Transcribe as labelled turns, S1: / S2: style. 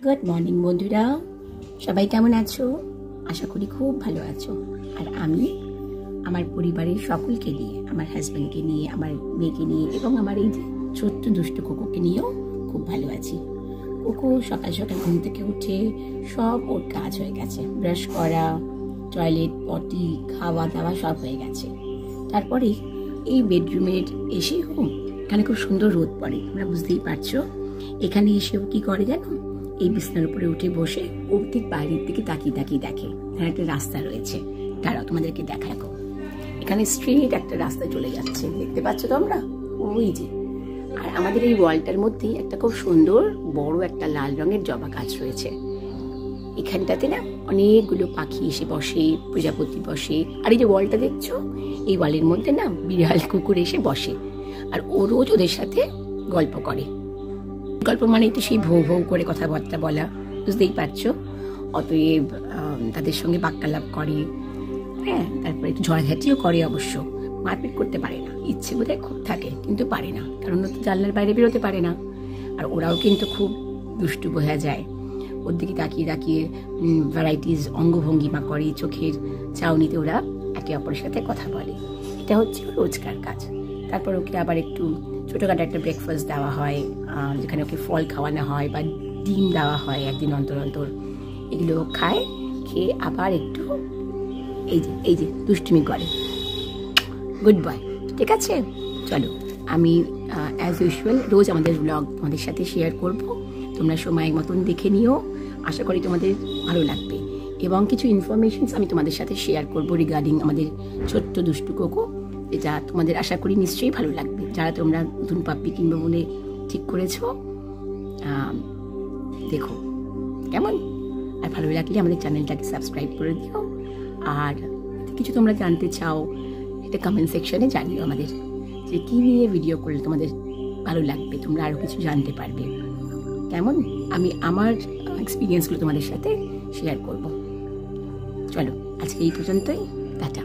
S1: Good morning বন্ধুরা, সবাই কেমন আছো? আশা করি খুব ভালো আছো। আর আমি আমার পরিবারের সকলকে নিয়ে, আমার হাজব্যান্ডকে নিয়ে, আমার মেয়েকে নিয়ে এবং আমার এই যে ছোট্ট দুষ্টু কোকোকে নিয়েও খুব ভালো আছি। কোকো সকাল সকাল ঘুম থেকে উঠে সব ওর কাজ হয়ে গেছে, ব্রাশ করা, টয়লেট, পটি, খাওয়া দাওয়া সব হয়ে গেছে। তারপরে এই বেডরুমের এসে এখানে খুব সুন্দর রোদ পড়ে, তোমরা বুঝতেই পারছো। এখানে এসেও কি করে জানো, এই বিছানার উপরে উঠে বসে ওর ঠিক বাইরের দিকে তাকিয়ে তাকিয়ে দেখে। এখানে একটা রাস্তা রয়েছে, দাঁড়াও তোমাদেরকে দেখাবো। এখানে স্ট্রেট একটা রাস্তা চলে যাচ্ছে, দেখতে পাচ্ছ তোমরা? ওই যে। আর আমাদের এই ওয়ালটার মধ্যেই একটা খুব সুন্দর বড় একটা লাল রঙের জবা গাছ রয়েছে। এখানটাতে না অনেকগুলো পাখি এসে বসে, প্রজাপতি বসে। আর এই যে ওয়ালটা দেখছো, এই ওয়ালের মধ্যে না বিড়াল কুকুর এসে বসে, আর ও রোজ ওদের সাথে গল্প করে। গল্প মানে তো সেই ভৌ ভৌ করে কথাবার্তা বলা, বুঝতেই পারছো। অতএব তাদের সঙ্গে বাক্যালাপ করে, হ্যাঁ। তারপরে একটু ঝড়ঝাঁটিও করে, অবশ্য মারপিট করতে পারে না। ইচ্ছে বোধহয় খুব থাকে, কিন্তু পারে না, কারণ ও তো জানলার বাইরে বেরোতে পারে না। আর ওরাও কিন্তু খুব দুষ্টু বোঝা যায়। ওর দিকে তাকিয়ে তাকিয়ে ভ্যারাইটিস অঙ্গভঙ্গিমা করে, চোখের চাউনিতে ওরা একে অপরের সাথে কথা বলে। এটা হচ্ছে রোজকার কাজ। তারপর ওকে আবার একটু ছোটোখাটো একটা ব্রেকফাস্ট দেওয়া হয়, যেখানে ওকে ফল খাওয়ানো হয় বা ডিম দেওয়া হয় একদিন অন্তর অন্তর। এগুলো খায়, খেয়ে আবার একটু এই যে দুষ্টুমি করে। গুড বয়, ঠিক আছে? চলো, আমি অ্যাজ ইউজুয়াল রোজ আমাদের ব্লগ তোমাদের সাথে শেয়ার করব। তোমরা সময় মতন দেখে নিও, আশা করি তোমাদের ভালো লাগবে। এবং কিছু ইনফরমেশনস আমি তোমাদের সাথে শেয়ার করব রিগার্ডিং আমাদের ছোট্ট দুষ্টু কোকো, যেটা তোমাদের আশা করি নিশ্চয়ই ভালো লাগবে, যারা তোমরা নতুন পাপ্পি কিনবে বলে ঠিক করেছো। দেখো কেমন। আর ভালো লাগলে আমাদের চ্যানেলটাকে সাবস্ক্রাইব করে দিও। আর কিছু তোমরা জানতে চাও, এটা কমেন্ট সেকশনে জানিও আমাদের, যে কী নিয়ে ভিডিও করলে তোমাদের ভালো লাগবে, তোমরা আরও কিছু জানতে পারবে। কেমন? আমি আমার এক্সপিরিয়েন্সগুলো তোমাদের সাথে শেয়ার করব। চলো, আজকে এই পর্যন্তই, টাটা।